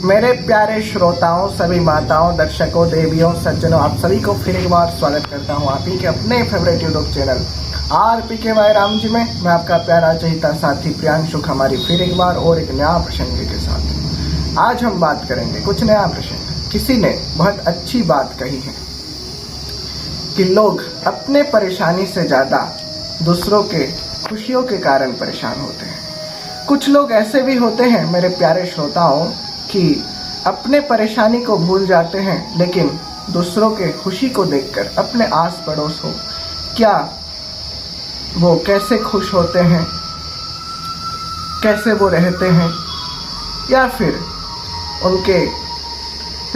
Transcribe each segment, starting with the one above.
मेरे प्यारे श्रोताओं, सभी माताओं, दर्शकों, देवियों, सज्जनों, आप सभी को फिर एक बार स्वागत करता हूं आप ही के अपने favourite YouTube channel RPKY Ram ji में। मैं आपका प्यारा चहिता साथी प्रियांशु हमारी फिर एक बार और एक नया प्रसंग के साथ आज हम बात करेंगे कुछ नया प्रसंग। किसी ने बहुत अच्छी बात कही है कि लोग अपने परेशानी से ज़्यादा दूसरों के खुशियों के कारण परेशान होते हैं। कुछ लोग ऐसे भी होते हैं मेरे प्यारे श्रोताओं कि अपने परेशानी को भूल जाते हैं, लेकिन दूसरों के खुशी को देखकर अपने आस पड़ोस हो क्या वो कैसे खुश होते हैं, कैसे वो रहते हैं, या फिर उनके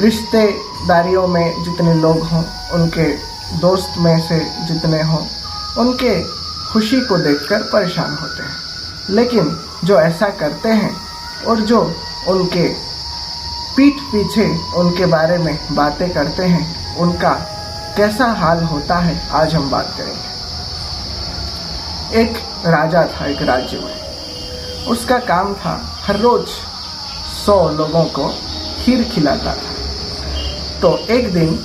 रिश्तेदारियों में जितने लोग हों, उनके दोस्त में से जितने हों, उनके खुशी को देखकर परेशान होते हैं। लेकिन जो ऐसा करते हैं और जो उनके पीठ पीछे उनके बारे में बातें करते हैं, उनका कैसा हाल होता है, आज हम बात करेंगे। एक राजा था एक राज्य में। उसका काम था हर रोज 100 लोगों को खीर खिलाता था। तो एक दिन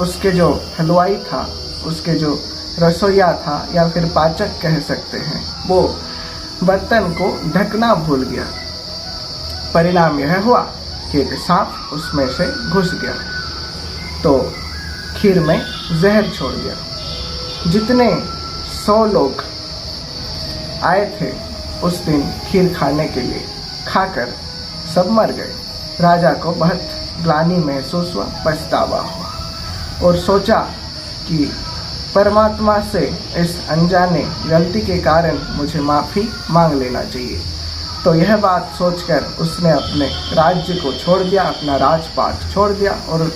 उसके जो हलवाई था, उसके जो रसोइया था या फिर पाचक कह सकते हैं, वो बर्तन को ढकना भूल गया। परिणाम यह हुआ कि एक सांप उसमें से घुस गया तो खीर में जहर छोड़ दिया। जितने 100 लोग आए थे उस दिन खीर खाने के लिए, खाकर सब मर गए। राजा को बहुत ग्लानि महसूस हुआ, पछतावा हुआ और सोचा कि परमात्मा से इस अनजाने गलती के कारण मुझे माफ़ी मांग लेना चाहिए। तो यह बात सोचकर उसने अपने राज्य को छोड़ दिया, अपना राजपाट छोड़ दिया और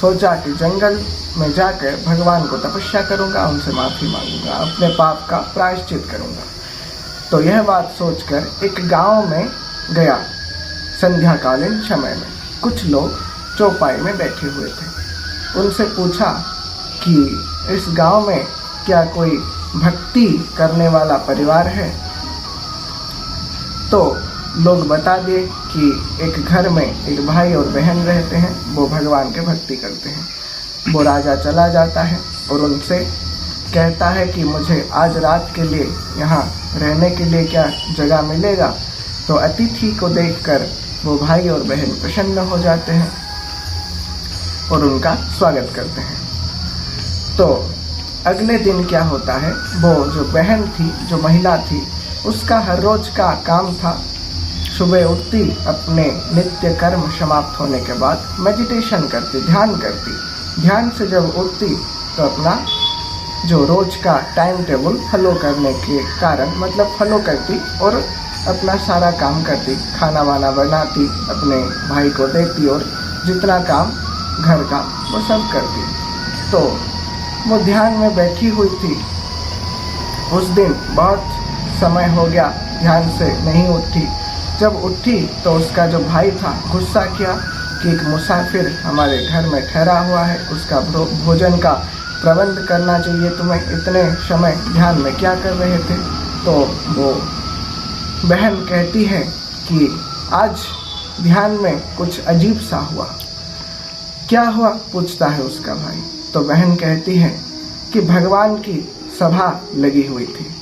सोचा कि जंगल में जाकर भगवान को तपस्या करूंगा, उनसे माफ़ी मांगूंगा, अपने पाप का प्रायश्चित करूंगा। तो यह बात सोचकर एक गांव में गया। संध्याकालीन समय में कुछ लोग चौपाई में बैठे हुए थे। उनसे पूछा कि इस गांव में क्या कोई भक्ति करने वाला परिवार है? तो लोग बता दिए कि एक घर में एक भाई और बहन रहते हैं, वो भगवान के भक्ति करते हैं। वो राजा चला जाता है और उनसे कहता है कि मुझे आज रात के लिए यहाँ रहने के लिए क्या जगह मिलेगा? तो अतिथि को देखकर वो भाई और बहन प्रसन्न हो जाते हैं और उनका स्वागत करते हैं। तो अगले दिन क्या होता है, वो जो बहन थी, जो महिला थी, उसका हर रोज का काम था सुबह उठती, अपने नित्य कर्म समाप्त होने के बाद मेडिटेशन करती, ध्यान करती। ध्यान से जब उठती तो अपना जो रोज का टाइम टेबल फॉलो करने के कारण, मतलब फॉलो करती और अपना सारा काम करती, खाना वाना बनाती, अपने भाई को देती और जितना काम घर का वो सब करती। तो वो ध्यान में बैठी हुई थी। उस दिन बहुत समय हो गया, ध्यान से नहीं उठी। जब उठी तो उसका जो भाई था गुस्सा किया कि एक मुसाफिर हमारे घर में ठहरा हुआ है, उसका भोजन का प्रबंध करना चाहिए तुम्हें, इतने समय ध्यान में क्या कर रहे थे? तो वो बहन कहती है कि आज ध्यान में कुछ अजीब सा हुआ। क्या हुआ? पूछता है उसका भाई। तो बहन कहती है कि भगवान की सभा लगी हुई थी,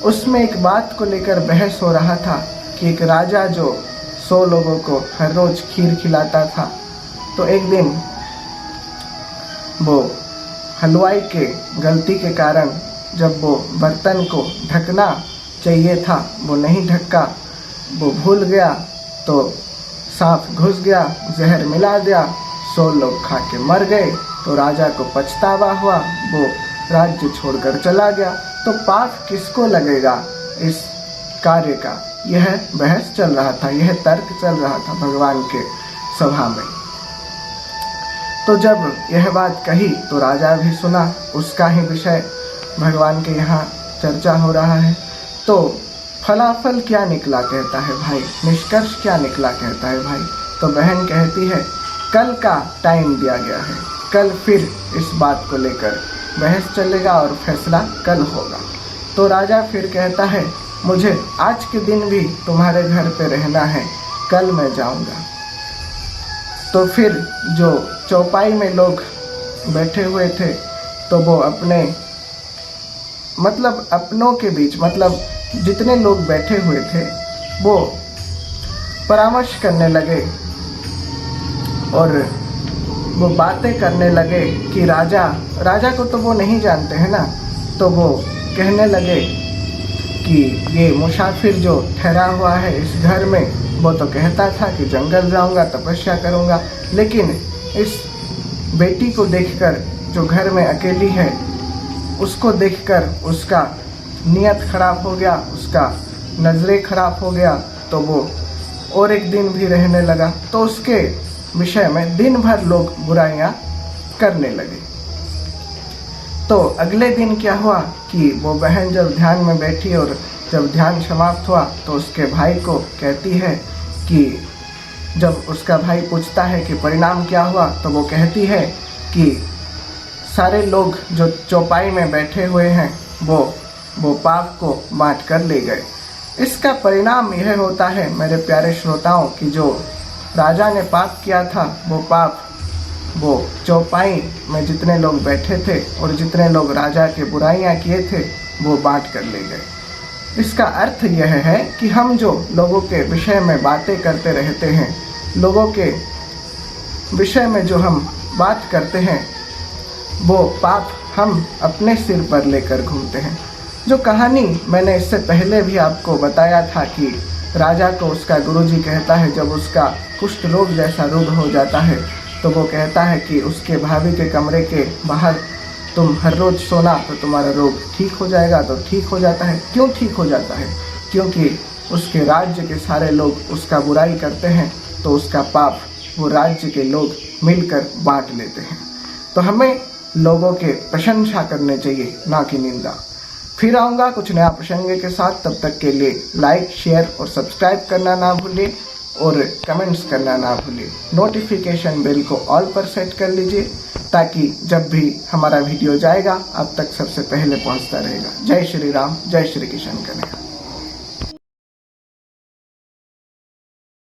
उसमें एक बात को लेकर बहस हो रहा था कि एक राजा जो 100 लोगों को हर रोज खीर खिलाता था, तो एक दिन वो हलवाई के गलती के कारण जब वो बर्तन को ढकना चाहिए था वो नहीं ढका, वो भूल गया, तो सांप घुस गया, जहर मिला दिया, 100 लोग खा के मर गए। तो राजा को पछतावा हुआ, वो राज्य छोड़कर चला गया। तो पाप किसको लगेगा इस कार्य का? यह बहस चल रहा था, यह तर्क चल रहा था भगवान के सभा में। तो जब यह बात कही तो राजा भी सुना, उसका ही विषय भगवान के यहाँ चर्चा हो रहा है। तो फलाफल क्या निकला कहता है भाई, निष्कर्ष क्या निकला कहता है भाई। तो बहन कहती है कल का टाइम दिया गया है, कल फिर इस बात को लेकर बहस चलेगा और फैसला कल होगा। तो राजा फिर कहता है मुझे आज के दिन भी तुम्हारे घर पे रहना है, कल मैं जाऊंगा। तो फिर जो चौपाई में लोग बैठे हुए थे तो वो अपने मतलब अपनों के बीच मतलब जितने लोग बैठे हुए थे वो परामर्श करने लगे और वो बातें करने लगे कि राजा को तो वो नहीं जानते हैं ना, तो वो कहने लगे कि ये मुसाफिर जो ठहरा हुआ है इस घर में, वो तो कहता था कि जंगल जाऊंगा, तपस्या करूंगा, लेकिन इस बेटी को देखकर जो घर में अकेली है उसको देखकर उसका नियत खराब हो गया, उसका नज़रें खराब हो गया, तो वो और एक दिन भी रहने लगा। तो उसके विषय में दिन भर लोग बुराइयां करने लगे। तो अगले दिन क्या हुआ कि वो बहन जब ध्यान में बैठी और जब ध्यान समाप्त हुआ तो उसके भाई को कहती है कि जब उसका भाई पूछता है कि परिणाम क्या हुआ, तो वो कहती है कि सारे लोग जो चौपाई में बैठे हुए हैं वो पाप को बांट कर ले गए। इसका परिणाम यह होता है मेरे प्यारे श्रोताओं कि जो राजा ने पाप किया था वो पाप वो चौपाई में जितने लोग बैठे थे और जितने लोग राजा के बुराइयां किए थे वो बांट कर ले गए। इसका अर्थ यह है कि हम जो लोगों के विषय में बातें करते रहते हैं, लोगों के विषय में जो हम बात करते हैं, वो पाप हम अपने सिर पर लेकर घूमते हैं। जो कहानी मैंने इससे पहले भी आपको बताया था कि राजा को उसका गुरुजी कहता है जब उसका कुष्ठ रोग जैसा रोग हो जाता है तो वो कहता है कि उसके भाभी के कमरे के बाहर तुम हर रोज़ सोना तो तुम्हारा रोग ठीक हो जाएगा। तो ठीक हो जाता है। क्यों ठीक हो जाता है? क्योंकि उसके राज्य के सारे लोग उसका बुराई करते हैं तो उसका पाप वो राज्य के लोग मिलकर बांट लेते हैं। तो हमें लोगों के प्रशंसा करने चाहिए, ना कि निंदा। फिर आऊँगा कुछ नया प्रसंग के साथ, तब तक के लिए लाइक, शेयर और सब्सक्राइब करना ना भूलिए और कमेंट्स करना ना भूलिए। नोटिफिकेशन बेल को ऑल पर सेट कर लीजिए ताकि जब भी हमारा वीडियो जाएगा आप तक सबसे पहले पहुंचता रहेगा। जय श्री राम, जय श्री कृष्ण कन्हैया।